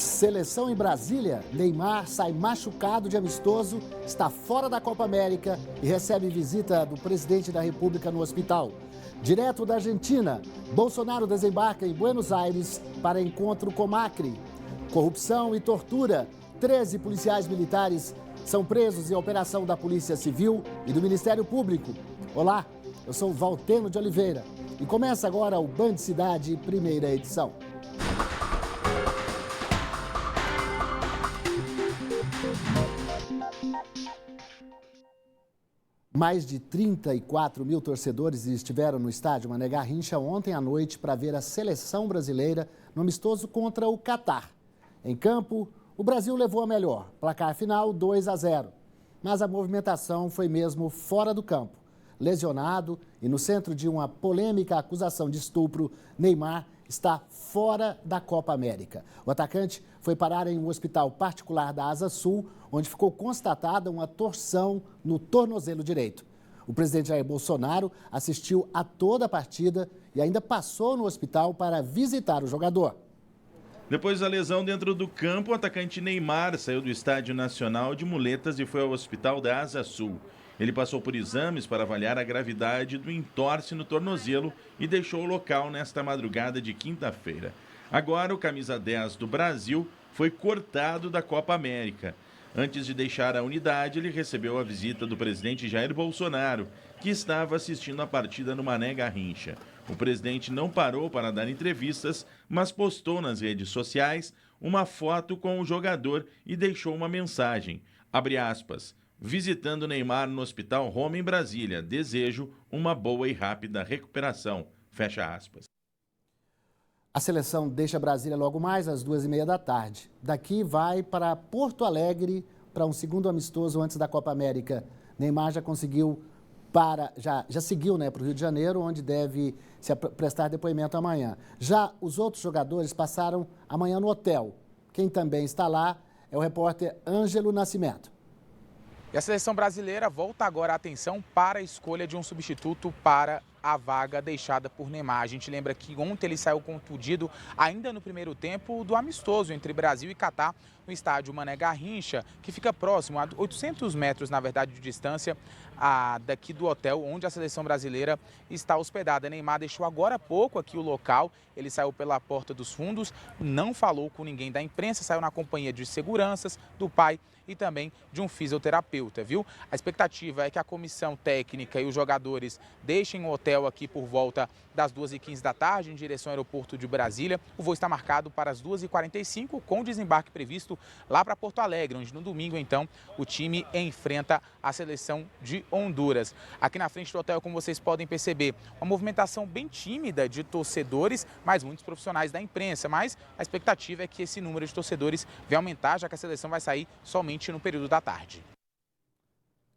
Seleção em Brasília, Neymar sai machucado de amistoso, está fora da Copa América e recebe visita do presidente da República no hospital. Direto da Argentina, Bolsonaro desembarca em Buenos Aires para encontro com Macri. Corrupção e tortura. 13 policiais militares são presos em operação da Polícia Civil e do Ministério Público. Olá, eu sou Valteno de Oliveira e começa agora o Band Cidade, primeira edição. Mais de 34 mil torcedores estiveram no estádio Mané Garrincha ontem à noite para ver a seleção brasileira no amistoso contra o Catar. Em campo, o Brasil levou a melhor, placar final 2-0. Mas a movimentação foi mesmo fora do campo. Lesionado e no centro de uma polêmica acusação de estupro, Neymar está fora da Copa América. O atacante foi parar em um hospital particular da Asa Sul, onde ficou constatada uma torção no tornozelo direito. O presidente Jair Bolsonaro assistiu a toda a partida e ainda passou no hospital para visitar o jogador. Depois da lesão dentro do campo, o atacante Neymar saiu do Estádio Nacional de muletas e foi ao hospital da Asa Sul. Ele passou por exames para avaliar a gravidade do entorse no tornozelo e deixou o local nesta madrugada de quinta-feira. Agora, o camisa 10 do Brasil foi cortado da Copa América. Antes de deixar a unidade, ele recebeu a visita do presidente Jair Bolsonaro, que estava assistindo a partida no Mané Garrincha. O presidente não parou para dar entrevistas, mas postou nas redes sociais uma foto com o jogador e deixou uma mensagem. Abre aspas. Visitando Neymar no Hospital Roma em Brasília. Desejo uma boa e rápida recuperação. Fecha aspas. A seleção deixa Brasília logo mais às 2h30 da tarde. Daqui vai para Porto Alegre para um segundo amistoso antes da Copa América. Neymar já conseguiu já seguiu para o Rio de Janeiro, onde deve se prestar depoimento amanhã. Já os outros jogadores passaram amanhã no hotel. Quem também está lá é o repórter Ângelo Nascimento. E a seleção brasileira volta agora a atenção para a escolha de um substituto para a vaga deixada por Neymar. A gente lembra que ontem ele saiu contundido ainda no primeiro tempo do amistoso entre Brasil e Catar no estádio Mané Garrincha, que fica próximo a 800 metros, na verdade, de distância daqui do hotel onde a seleção brasileira está hospedada. Neymar deixou agora há pouco aqui o local, ele saiu pela porta dos fundos, não falou com ninguém da imprensa, saiu na companhia de seguranças, do pai e também de um fisioterapeuta, viu? A expectativa é que a comissão técnica e os jogadores deixem o hotel aqui por volta das 2h15 da tarde, em direção ao aeroporto de Brasília. O voo está marcado para as 2h45, com desembarque previsto lá para Porto Alegre, onde no domingo, então, o time enfrenta a seleção de Honduras. Aqui na frente do hotel, como vocês podem perceber, uma movimentação bem tímida de torcedores, mas muitos profissionais da imprensa. Mas a expectativa é que esse número de torcedores vai aumentar, já que a seleção vai sair somente no período da tarde.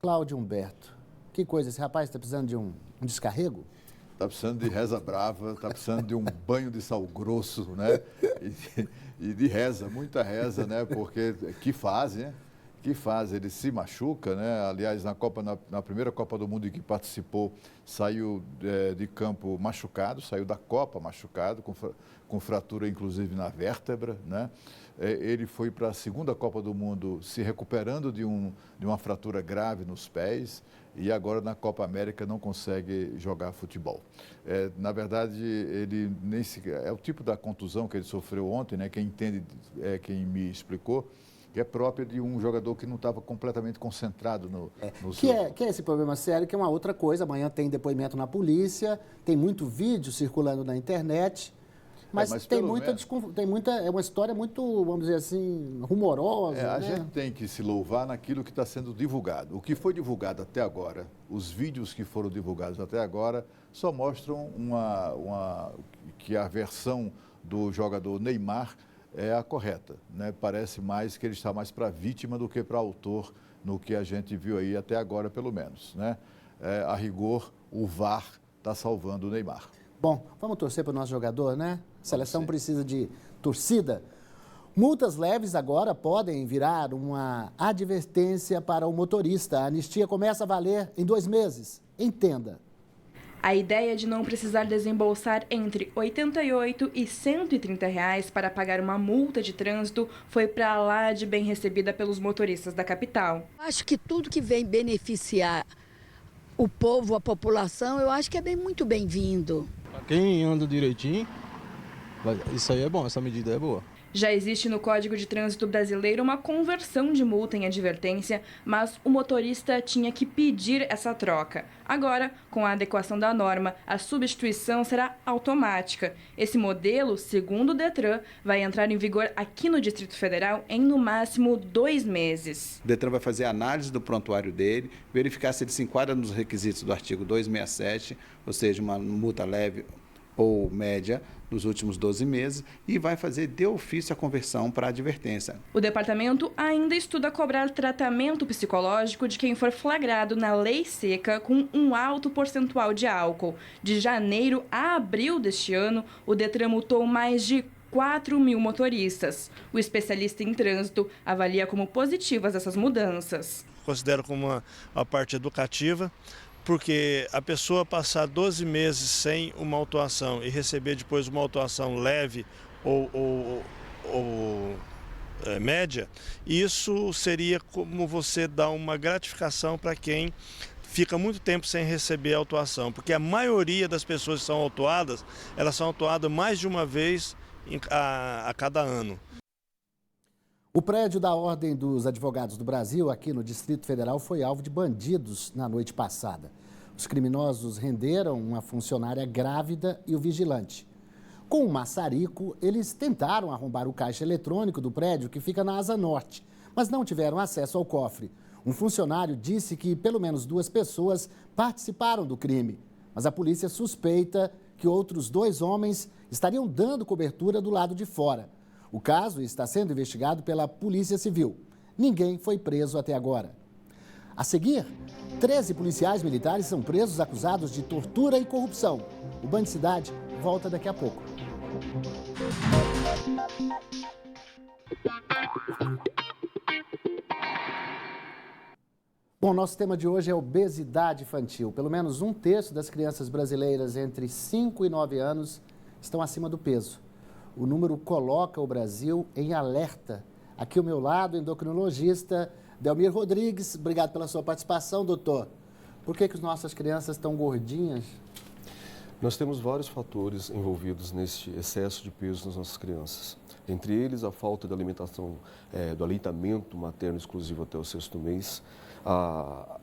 Cláudio Humberto, que coisa, esse rapaz está precisando de um descarrego? Está precisando de reza brava, está precisando de um banho de sal grosso, né? E de reza, muita reza, né? Porque que fase, né? Que fase, ele se machuca, né? Aliás, na primeira Copa do Mundo em que participou, saiu de campo machucado, saiu da Copa machucado, com fratura inclusive na vértebra, né? Ele foi para a segunda Copa do Mundo se recuperando de uma fratura grave nos pés e agora na Copa América não consegue jogar futebol. Na verdade, ele é o tipo da contusão que ele sofreu ontem, né? Quem entende é quem me explicou, que é própria de um jogador que não estava completamente concentrado no seu... Que é esse problema sério, que é uma outra coisa. Amanhã tem depoimento na polícia, tem muito vídeo circulando na internet, mas tem muita, é uma história muito, vamos dizer assim, rumorosa. A gente tem que se louvar naquilo que está sendo divulgado. O que foi divulgado até agora, os vídeos que foram divulgados até agora, só mostram que a versão do jogador Neymar é a correta, né? Parece mais que ele está mais para vítima do que para autor, no que a gente viu aí até agora, pelo menos, né? A rigor, o VAR está salvando o Neymar. Bom, vamos torcer para o nosso jogador, né? A seleção precisa de torcida. Multas leves agora podem virar uma advertência para o motorista. A anistia começa a valer em 2 meses. Entenda. A ideia é de não precisar desembolsar entre R$ 88 e R$ 130 para pagar uma multa de trânsito foi para lá de bem recebida pelos motoristas da capital. Acho que tudo que vem beneficiar o povo, a população, eu acho que é muito bem-vindo. Para quem anda direitinho, isso aí é bom, essa medida é boa. Já existe no Código de Trânsito Brasileiro uma conversão de multa em advertência, mas o motorista tinha que pedir essa troca. Agora, com a adequação da norma, a substituição será automática. Esse modelo, segundo o Detran, vai entrar em vigor aqui no Distrito Federal em, no máximo, 2 meses. O Detran vai fazer a análise do prontuário dele, verificar se ele se enquadra nos requisitos do artigo 267, ou seja, uma multa leve ou média nos últimos 12 meses, e vai fazer de ofício a conversão para a advertência. O departamento ainda estuda cobrar tratamento psicológico de quem for flagrado na lei seca com um alto percentual de álcool. De janeiro a abril deste ano, o Detran multou mais de 4.000 motoristas. O especialista em trânsito avalia como positivas essas mudanças. Considero como uma parte educativa, porque a pessoa passar 12 meses sem uma autuação e receber depois uma autuação leve ou média, isso seria como você dar uma gratificação para quem fica muito tempo sem receber a autuação, porque a maioria das pessoas que são autuadas, elas são autuadas mais de uma vez a cada ano. O prédio da Ordem dos Advogados do Brasil, aqui no Distrito Federal, foi alvo de bandidos na noite passada. Os criminosos renderam uma funcionária grávida e o vigilante. Com um maçarico, eles tentaram arrombar o caixa eletrônico do prédio que fica na Asa Norte, mas não tiveram acesso ao cofre. Um funcionário disse que pelo menos 2 pessoas participaram do crime, mas a polícia suspeita que outros 2 homens estariam dando cobertura do lado de fora. O caso está sendo investigado pela Polícia Civil. Ninguém foi preso até agora. A seguir, 13 policiais militares são presos acusados de tortura e corrupção. O Band Cidade volta daqui a pouco. Bom, nosso tema de hoje é obesidade infantil. Pelo menos 1/3 das crianças brasileiras entre 5 e 9 anos estão acima do peso. O número coloca o Brasil em alerta. Aqui ao meu lado, o endocrinologista Delmir Rodrigues. Obrigado pela sua participação, doutor. Por que as nossas crianças estão gordinhas? Nós temos vários fatores envolvidos nesse excesso de peso nas nossas crianças. Entre eles, a falta de alimentação, do aleitamento materno exclusivo até o 6º mês, a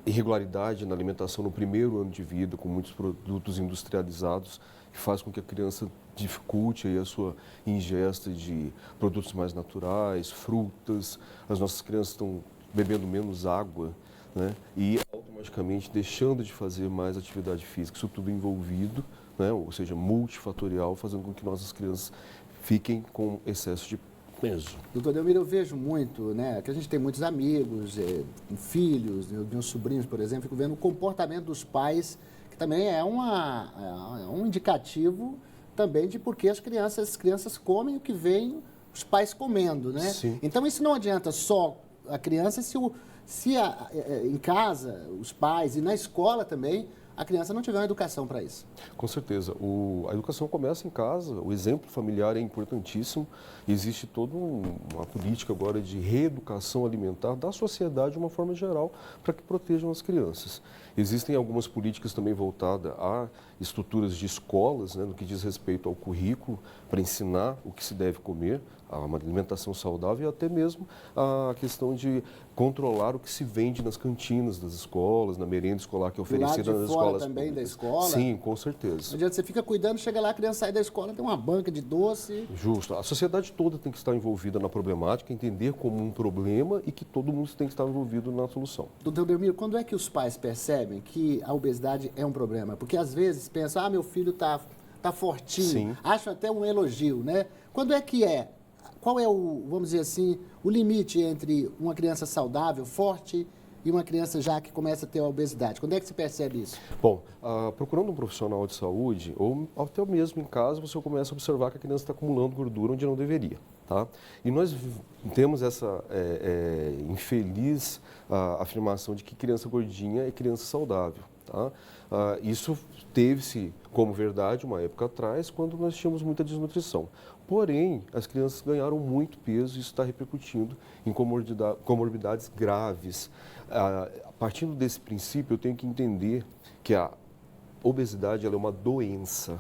irregularidade na alimentação no primeiro ano de vida, com muitos produtos industrializados, que faz com que a criança dificulte aí a sua ingesta de produtos mais naturais, frutas. As nossas crianças estão bebendo menos água, né? E automaticamente deixando de fazer mais atividade física. Isso tudo envolvido, né? Ou seja, multifatorial, fazendo com que nossas crianças fiquem com excesso de peso. Doutor Delmir, eu vejo muito, né, que a gente tem muitos amigos, filhos, meus sobrinhos, por exemplo, fico vendo o comportamento dos pais, que também é um indicativo também de porque as crianças comem o que vem os pais comendo, né? Sim. Então isso não adianta só a criança em casa, os pais e na escola também, a criança não tiver uma educação para isso. Com certeza. A educação começa em casa, o exemplo familiar é importantíssimo. Existe toda uma política agora de reeducação alimentar da sociedade de uma forma geral para que protejam as crianças. Existem algumas políticas também voltadas a estruturas de escolas, né, no que diz respeito ao currículo, para ensinar o que se deve comer, a uma alimentação saudável e até mesmo a questão de controlar o que se vende nas cantinas das escolas, na merenda escolar que é oferecida nas escolas também públicas. Da escola? Sim, com certeza. Não adianta, você fica cuidando, chega lá, a criança sai da escola, tem uma banca de doce. Justo. A sociedade toda tem que estar envolvida na problemática, entender como um problema e que todo mundo tem que estar envolvido na solução. Doutor Delmir, quando é que os pais percebem que a obesidade é um problema? Porque às vezes pensam, meu filho tá fortinho, Sim. Acham até um elogio, né? Quando é que é? Qual é vamos dizer assim, o limite entre uma criança saudável, forte, e uma criança já que começa a ter a obesidade? Quando é que se percebe isso? Bom, procurando um profissional de saúde, ou até mesmo em casa, você começa a observar que a criança está acumulando gordura onde não deveria. Tá? E nós temos essa infeliz afirmação de que criança gordinha é criança saudável. Tá? Isso teve-se como verdade uma época atrás, quando nós tínhamos muita desnutrição. Porém, as crianças ganharam muito peso e isso está repercutindo em comorbidades graves. Partindo desse princípio, eu tenho que entender que a obesidade ela é uma doença.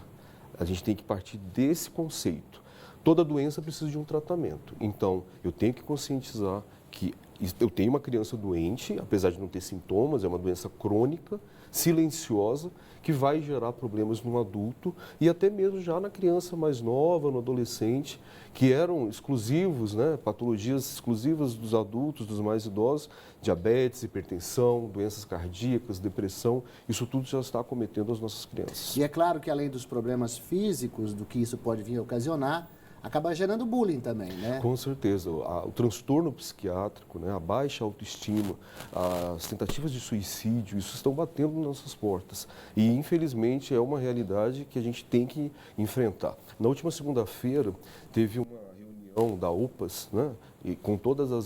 A gente tem que partir desse conceito. Toda doença precisa de um tratamento. Então, eu tenho que conscientizar que eu tenho uma criança doente, apesar de não ter sintomas, é uma doença crônica, silenciosa, que vai gerar problemas no adulto e até mesmo já na criança mais nova, no adolescente, que eram exclusivos, né, patologias exclusivas dos adultos, dos mais idosos, diabetes, hipertensão, doenças cardíacas, depressão, isso tudo já está acometendo as nossas crianças. E é claro que além dos problemas físicos, do que isso pode vir a ocasionar, acaba gerando bullying também, né? Com certeza. O transtorno psiquiátrico, né, a baixa autoestima, as tentativas de suicídio, isso estão batendo nas nossas portas. E, infelizmente, é uma realidade que a gente tem que enfrentar. Na última segunda-feira, teve uma reunião da OPAS, né, e com todos os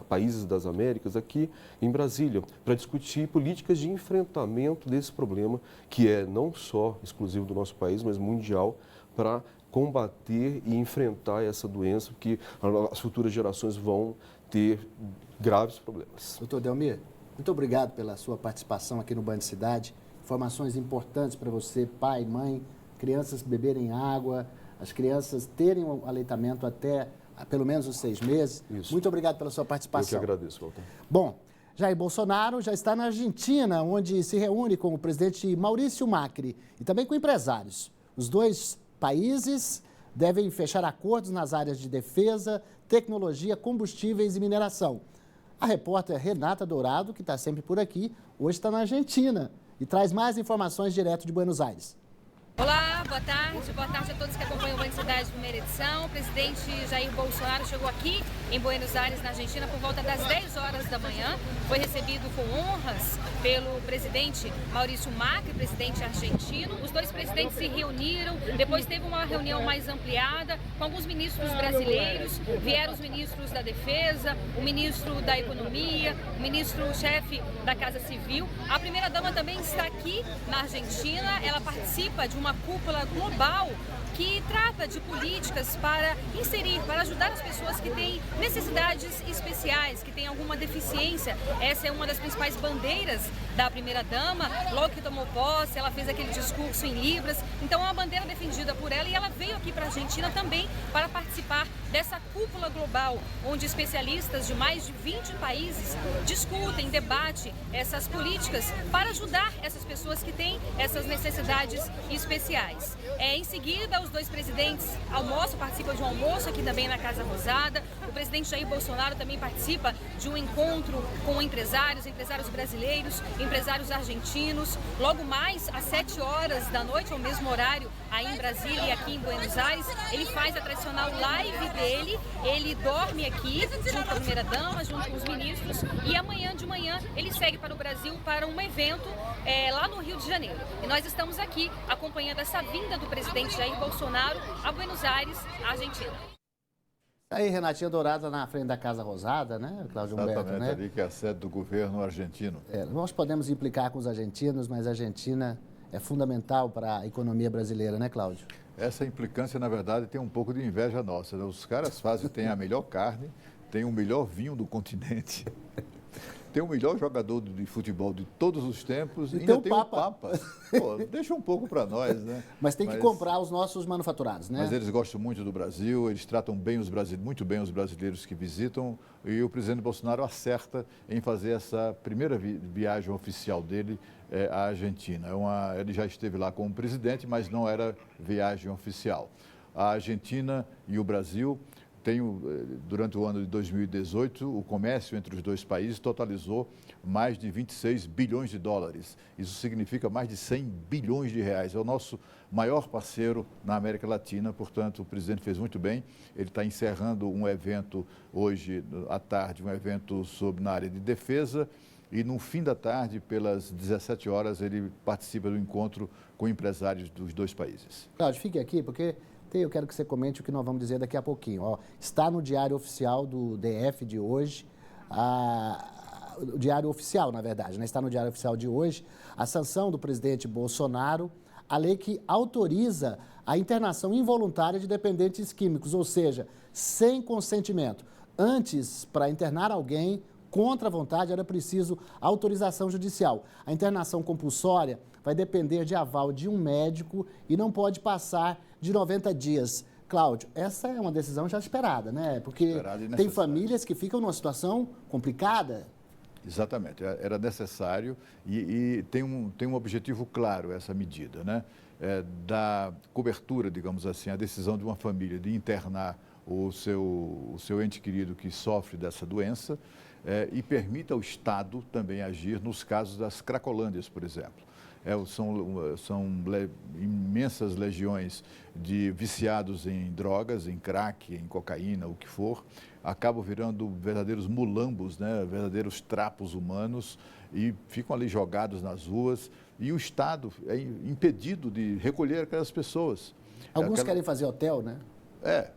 países das Américas aqui em Brasília, para discutir políticas de enfrentamento desse problema, que é não só exclusivo do nosso país, mas mundial, para combater e enfrentar essa doença, porque as futuras gerações vão ter graves problemas. Doutor Delmir, muito obrigado pela sua participação aqui no Band Cidade. Informações importantes para você, pai, mãe, crianças beberem água, as crianças terem o aleitamento até pelo menos os 6 meses. Isso. Muito obrigado pela sua participação. Eu que agradeço, Walter. Bom, Jair Bolsonaro já está na Argentina, onde se reúne com o presidente Maurício Macri e também com empresários. Os dois países devem fechar acordos nas áreas de defesa, tecnologia, combustíveis e mineração. A repórter Renata Dourado, que está sempre por aqui, hoje está na Argentina e traz mais informações direto de Buenos Aires. Olá, boa tarde a todos que acompanham o Band Cidade, primeira edição. O presidente Jair Bolsonaro chegou aqui em Buenos Aires, na Argentina, por volta das 10 horas da manhã. Foi recebido com honras pelo presidente Maurício Macri, presidente argentino. Os dois presidentes se reuniram, depois teve uma reunião mais ampliada com alguns ministros brasileiros. Vieram os ministros da Defesa, o ministro da Economia, o ministro-chefe da Casa Civil. A primeira-dama também está aqui na Argentina. Ela participa de uma cúpula global que trata de políticas para inserir, para ajudar as pessoas que têm necessidades especiais, que têm alguma deficiência. Essa é uma das principais bandeiras da primeira-dama. Logo que tomou posse, ela fez aquele discurso em Libras. Então é uma bandeira defendida por ela e ela veio aqui para a Argentina também para participar dessa cúpula global, onde especialistas de mais de 20 países discutem, debatem essas políticas para ajudar essas pessoas que têm essas necessidades especiais. Em seguida, os dois presidentes participam de um almoço aqui também na Casa Rosada. O presidente Jair Bolsonaro também participa de um encontro com empresários brasileiros, empresários argentinos. Logo mais, às 7 horas da noite, ao mesmo horário, aí em Brasília e aqui em Buenos Aires, ele faz a tradicional live dele. Ele dorme aqui, junto com a primeira-dama, junto com os ministros, e amanhã de manhã ele segue para o Brasil para um evento lá no Rio de Janeiro. E nós estamos aqui acompanhando essa vinda do presidente Jair Bolsonaro a Buenos Aires, Argentina. Aí, Renatinha Dourada na frente da Casa Rosada, né, Cláudio Humberto, Exatamente, né? ali que é a sede do governo argentino. Nós podemos implicar com os argentinos, mas a Argentina é fundamental para a economia brasileira, né, Cláudio? Essa implicância, na verdade, tem um pouco de inveja nossa, né? Os caras têm a melhor carne, têm o melhor vinho do continente, tem o melhor jogador de futebol de todos os tempos e ainda tem o Papa. Pô, deixa um pouco para nós, né? Mas tem que comprar os nossos manufaturados, né? Mas eles gostam muito do Brasil, eles tratam muito bem os brasileiros que visitam e o presidente Bolsonaro acerta em fazer essa primeira viagem oficial dele à Argentina. Ele já esteve lá como presidente, mas não era viagem oficial. A Argentina e o Brasil durante o ano de 2018, o comércio entre os dois países totalizou mais de 26 bilhões de dólares. Isso significa mais de 100 bilhões de reais. É o nosso maior parceiro na América Latina, portanto, o presidente fez muito bem. Ele está encerrando um evento hoje à tarde, um evento na área de defesa, e no fim da tarde, pelas 17 horas, ele participa do encontro com empresários dos dois países. Cláudio, fique aqui, porque eu quero que você comente o que nós vamos dizer daqui a pouquinho. Está no Diário Oficial do DF de hoje o Diário Oficial, na verdade, né? Está no Diário Oficial de hoje, a sanção do presidente Bolsonaro, a lei que autoriza a internação involuntária de dependentes químicos, ou seja, sem consentimento. Antes, para internar alguém contra a vontade, era preciso autorização judicial. A internação compulsória vai depender de aval de um médico e não pode passar de 90 dias. Cláudio, essa é uma decisão já esperada, né? Porque tem famílias que ficam numa situação complicada. Exatamente, era necessário e tem um objetivo claro essa medida, né? Da cobertura, digamos assim, a decisão de uma família de internar o seu ente querido que sofre dessa doença e permita ao Estado também agir nos casos das cracolândias, por exemplo. São imensas legiões de viciados em drogas, em crack, em cocaína, o que for, acabam virando verdadeiros mulambos, né? Verdadeiros trapos humanos e ficam ali jogados nas ruas e o Estado é impedido de recolher aquelas pessoas. Alguns querem fazer hotel, né?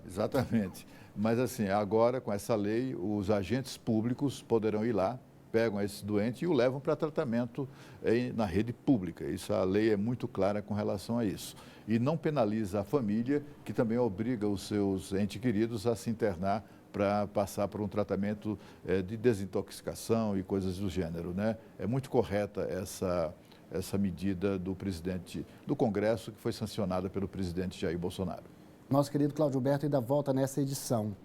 Exatamente. Mas assim, agora com essa lei, os agentes públicos poderão ir lá, pegam esse doente e o levam para tratamento na rede pública. A lei é muito clara com relação a isso. E não penaliza a família, que também obriga os seus entes queridos a se internar para passar por um tratamento de desintoxicação e coisas do gênero, né? É muito correta essa medida do presidente do Congresso, que foi sancionada pelo presidente Jair Bolsonaro. Nosso querido Cláudio Berto ainda volta nessa edição.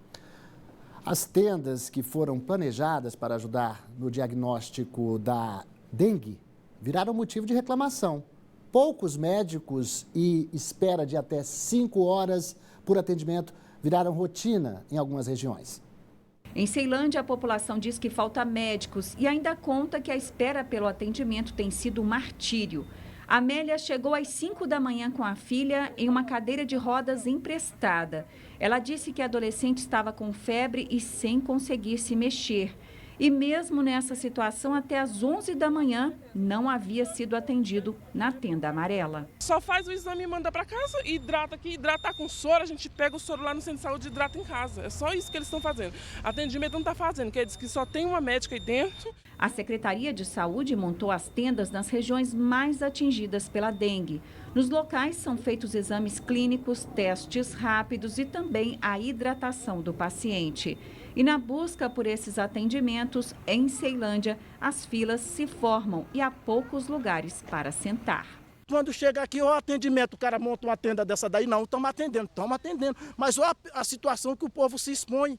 As tendas que foram planejadas para ajudar no diagnóstico da dengue viraram motivo de reclamação. Poucos médicos e espera de até 5 horas por atendimento viraram rotina em algumas regiões. Em Ceilândia, a população diz que falta médicos e ainda conta que a espera pelo atendimento tem sido um martírio. Amélia chegou às 5 da manhã com a filha em uma cadeira de rodas emprestada. Ela disse que a adolescente estava com febre e sem conseguir se mexer. E mesmo nessa situação, até às 11 da manhã, não havia sido atendido na tenda amarela. Só faz o exame e manda para casa, hidrata aqui, hidrata com soro, a gente pega o soro lá no centro de saúde e hidrata em casa. É só isso que eles estão fazendo. Atendimento não está fazendo, quer dizer que só tem uma médica aí dentro. A Secretaria de Saúde montou as tendas nas regiões mais atingidas pela dengue. Nos locais são feitos exames clínicos, testes rápidos e também a hidratação do paciente. E na busca por esses atendimentos, em Ceilândia, as filas se formam e há poucos lugares para sentar. Quando chega aqui, o atendimento, o cara monta uma tenda dessa daí, não, estamos atendendo. Mas olha a situação que o povo se expõe.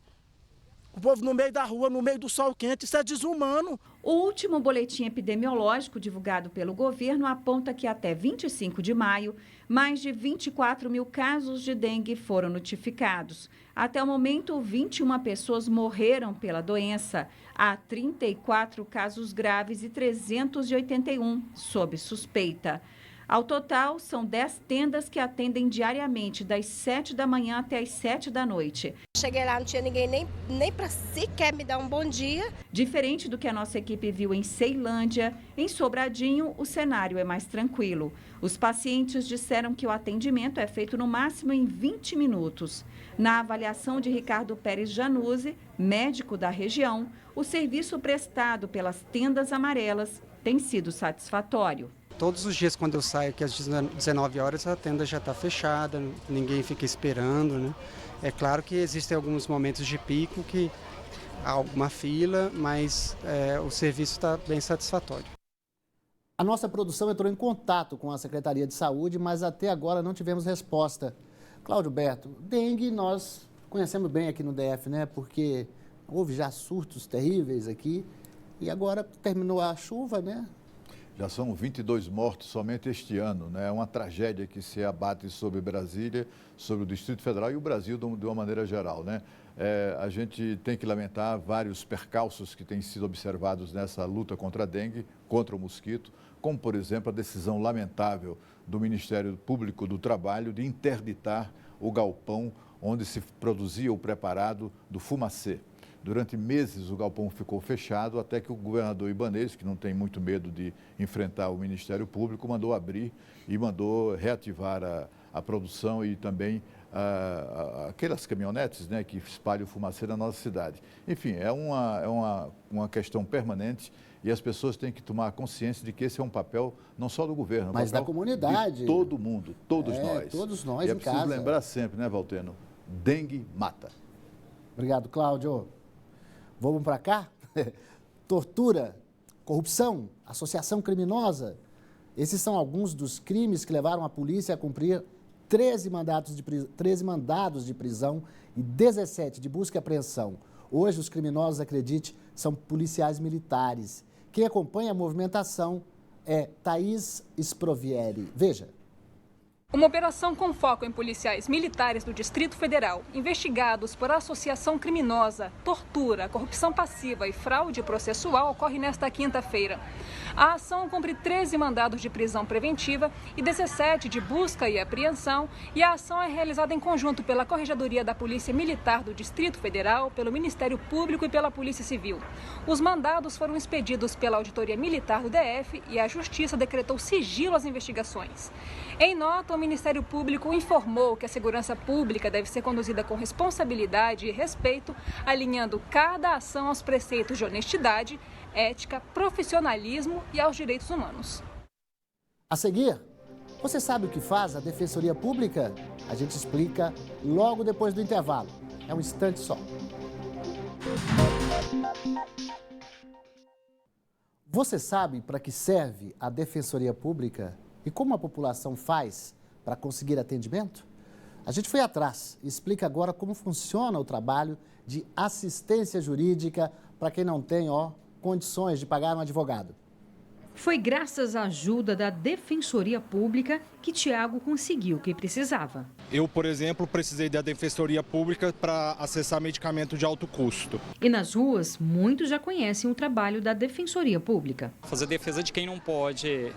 O povo no meio da rua, no meio do sol quente, isso é desumano. O último boletim epidemiológico divulgado pelo governo aponta que até 25 de maio, mais de 24 mil casos de dengue foram notificados. Até o momento, 21 pessoas morreram pela doença. Há 34 casos graves e 381 sob suspeita. Ao total, são 10 tendas que atendem diariamente, das 7 da manhã até as 7 da noite. Cheguei lá, não tinha ninguém nem para sequer me dar um bom dia. Diferente do que a nossa equipe viu em Ceilândia, em Sobradinho, o cenário é mais tranquilo. Os pacientes disseram que o atendimento é feito no máximo em 20 minutos. Na avaliação de Ricardo Pérez Januzzi, médico da região, o serviço prestado pelas tendas amarelas tem sido satisfatório. Todos os dias, quando eu saio aqui às 19 horas, a tenda já está fechada, ninguém fica esperando, né? É claro que existem alguns momentos de pico que há alguma fila, mas o serviço está bem satisfatório. A nossa produção entrou em contato com a Secretaria de Saúde, mas até agora não tivemos resposta. Cláudio Berto, dengue nós conhecemos bem aqui no DF, né? Porque houve já surtos terríveis aqui e agora terminou a chuva, né? Já são 22 mortos somente este ano, né? É uma tragédia que se abate sobre Brasília, sobre o Distrito Federal e o Brasil de uma maneira geral, né? A gente tem que lamentar vários percalços que têm sido observados nessa luta contra a dengue, contra o mosquito, como, por exemplo, a decisão lamentável do Ministério Público do Trabalho de interditar o galpão onde se produzia o preparado do fumacê. Durante meses o galpão ficou fechado até que o governador Ibanez, que não tem muito medo de enfrentar o Ministério Público, mandou abrir e mandou reativar a produção e também aquelas caminhonetes, né, que espalham fumaça na nossa cidade. Enfim, é uma questão permanente e as pessoas têm que tomar consciência de que esse é um papel não só do governo, mas da comunidade. De todo mundo, todos nós. Todos nós e em casa. É preciso lembrar sempre, né, Valteno? Dengue mata. Obrigado, Cláudio. Vamos para cá? Tortura, corrupção, associação criminosa. Esses são alguns dos crimes que levaram a polícia a cumprir 13 mandados de prisão e 17 de busca e apreensão. Hoje, os criminosos, acredite, são policiais militares. Quem acompanha a movimentação é Thaís Sprovieri. Veja. Uma operação com foco em policiais militares do Distrito Federal, investigados por associação criminosa, tortura, corrupção passiva e fraude processual, ocorre nesta quinta-feira. A ação cumpre 13 mandados de prisão preventiva e 17 de busca e apreensão, e a ação é realizada em conjunto pela Corregedoria da Polícia Militar do Distrito Federal, pelo Ministério Público e pela Polícia Civil. Os mandados foram expedidos pela Auditoria Militar do DF e a Justiça decretou sigilo às investigações. Em nota, o Ministério Público informou que a segurança pública deve ser conduzida com responsabilidade e respeito, alinhando cada ação aos preceitos de honestidade, ética, profissionalismo e aos direitos humanos. A seguir, você sabe o que faz a Defensoria Pública? A gente explica logo depois do intervalo. É um instante só. Você sabe para que serve a Defensoria Pública e como a população faz para conseguir atendimento? A gente foi atrás e explica agora como funciona o trabalho de assistência jurídica para quem não tem, condições de pagar um advogado. Foi graças à ajuda da Defensoria Pública que Tiago conseguiu o que precisava. Eu, por exemplo, precisei da Defensoria Pública para acessar medicamento de alto custo. E nas ruas, muitos já conhecem o trabalho da Defensoria Pública. Fazer defesa de quem não pode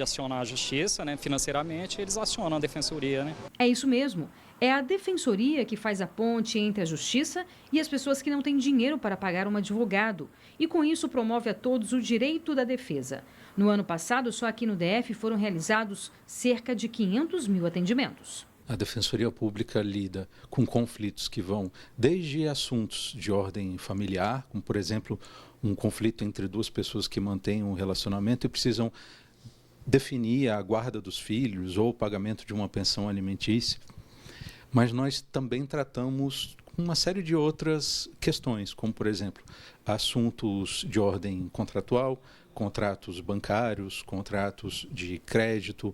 acionar a justiça, né, financeiramente, eles acionam a Defensoria, né? É isso mesmo. É a Defensoria que faz a ponte entre a justiça e as pessoas que não têm dinheiro para pagar um advogado. E com isso promove a todos o direito da defesa. No ano passado, só aqui no DF foram realizados cerca de 500 mil atendimentos. A Defensoria Pública lida com conflitos que vão desde assuntos de ordem familiar, como, por exemplo, um conflito entre duas pessoas que mantêm um relacionamento e precisam definir a guarda dos filhos ou o pagamento de uma pensão alimentícia. Mas nós também tratamos uma série de outras questões, como, por exemplo, assuntos de ordem contratual, contratos bancários, contratos de crédito,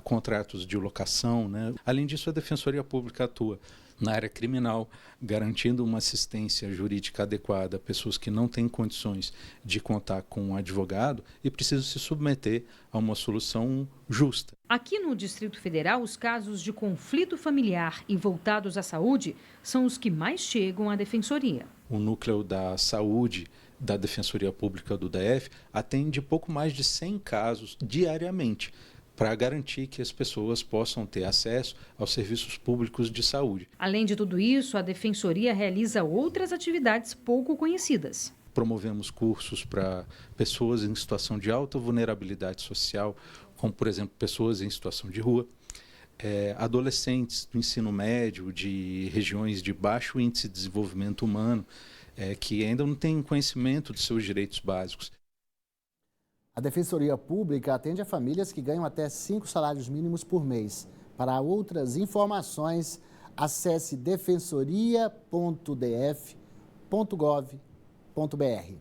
contratos de locação, né? Além disso, a Defensoria Pública atua na área criminal, garantindo uma assistência jurídica adequada a pessoas que não têm condições de contar com um advogado e precisam se submeter a uma solução justa. Aqui no Distrito Federal, os casos de conflito familiar e voltados à saúde são os que mais chegam à Defensoria. O núcleo da saúde da Defensoria Pública do DF atende pouco mais de 100 casos diariamente, para garantir que as pessoas possam ter acesso aos serviços públicos de saúde. Além de tudo isso, a Defensoria realiza outras atividades pouco conhecidas. Promovemos cursos para pessoas em situação de alta vulnerabilidade social, como, por exemplo, pessoas em situação de rua, adolescentes do ensino médio, de regiões de baixo índice de desenvolvimento humano, que ainda não têm conhecimento de seus direitos básicos. A Defensoria Pública atende a famílias que ganham até 5 salários mínimos por mês. Para outras informações, acesse defensoria.df.gov.br.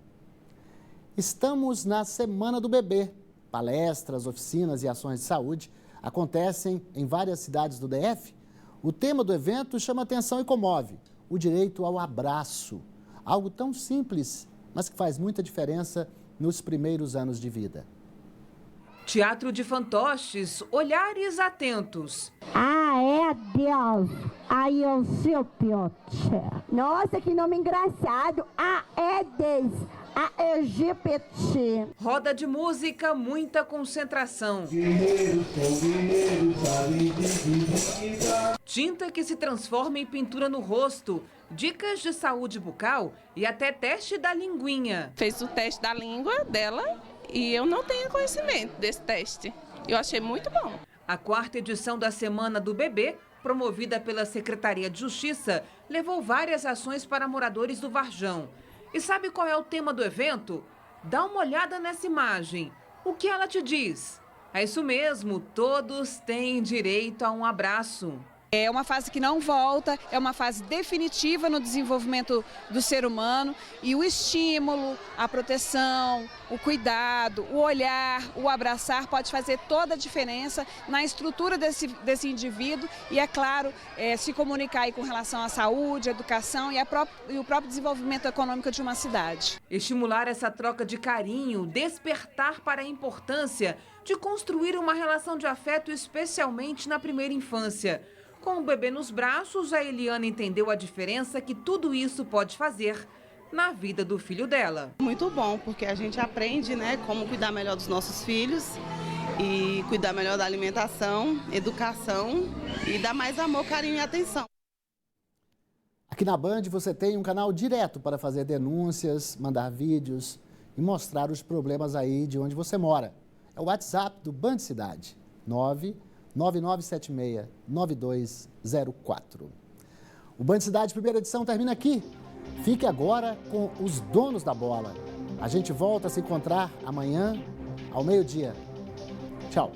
Estamos na Semana do Bebê. Palestras, oficinas e ações de saúde acontecem em várias cidades do DF. O tema do evento chama atenção e comove: o direito ao abraço. Algo tão simples, mas que faz muita diferença nos primeiros anos de vida. Teatro de fantoches, olhares atentos. Ah, é Deus. Aí é o seu piote. Nossa, que nome engraçado. Ah, é Deus. A LGBT. Roda de música, muita concentração. Tinta que se transforma em pintura no rosto. Dicas de saúde bucal e até teste da linguinha. Fez o teste da língua dela e eu não tenho conhecimento desse teste. Eu achei muito bom. A 4ª edição da Semana do Bebê promovida pela Secretaria de Justiça, levou várias ações para moradores do Varjão. E sabe qual é o tema do evento? Dá uma olhada nessa imagem. O que ela te diz? É isso mesmo, todos têm direito a um abraço. É uma fase que não volta, é uma fase definitiva no desenvolvimento do ser humano e o estímulo, a proteção, o cuidado, o olhar, o abraçar pode fazer toda a diferença na estrutura desse indivíduo e, é claro, se comunicar aí com relação à saúde, à educação e o próprio desenvolvimento econômico de uma cidade. Estimular essa troca de carinho, despertar para a importância de construir uma relação de afeto, especialmente na primeira infância. Com o bebê nos braços, a Eliana entendeu a diferença que tudo isso pode fazer na vida do filho dela. Muito bom, porque a gente aprende, né, como cuidar melhor dos nossos filhos e cuidar melhor da alimentação, educação e dar mais amor, carinho e atenção. Aqui na Band você tem um canal direto para fazer denúncias, mandar vídeos e mostrar os problemas aí de onde você mora. É o WhatsApp do Band Cidade, 99976-9204. O Band Cidade Primeira Edição termina aqui. Fique agora com os donos da bola. A gente volta a se encontrar amanhã ao meio-dia. Tchau.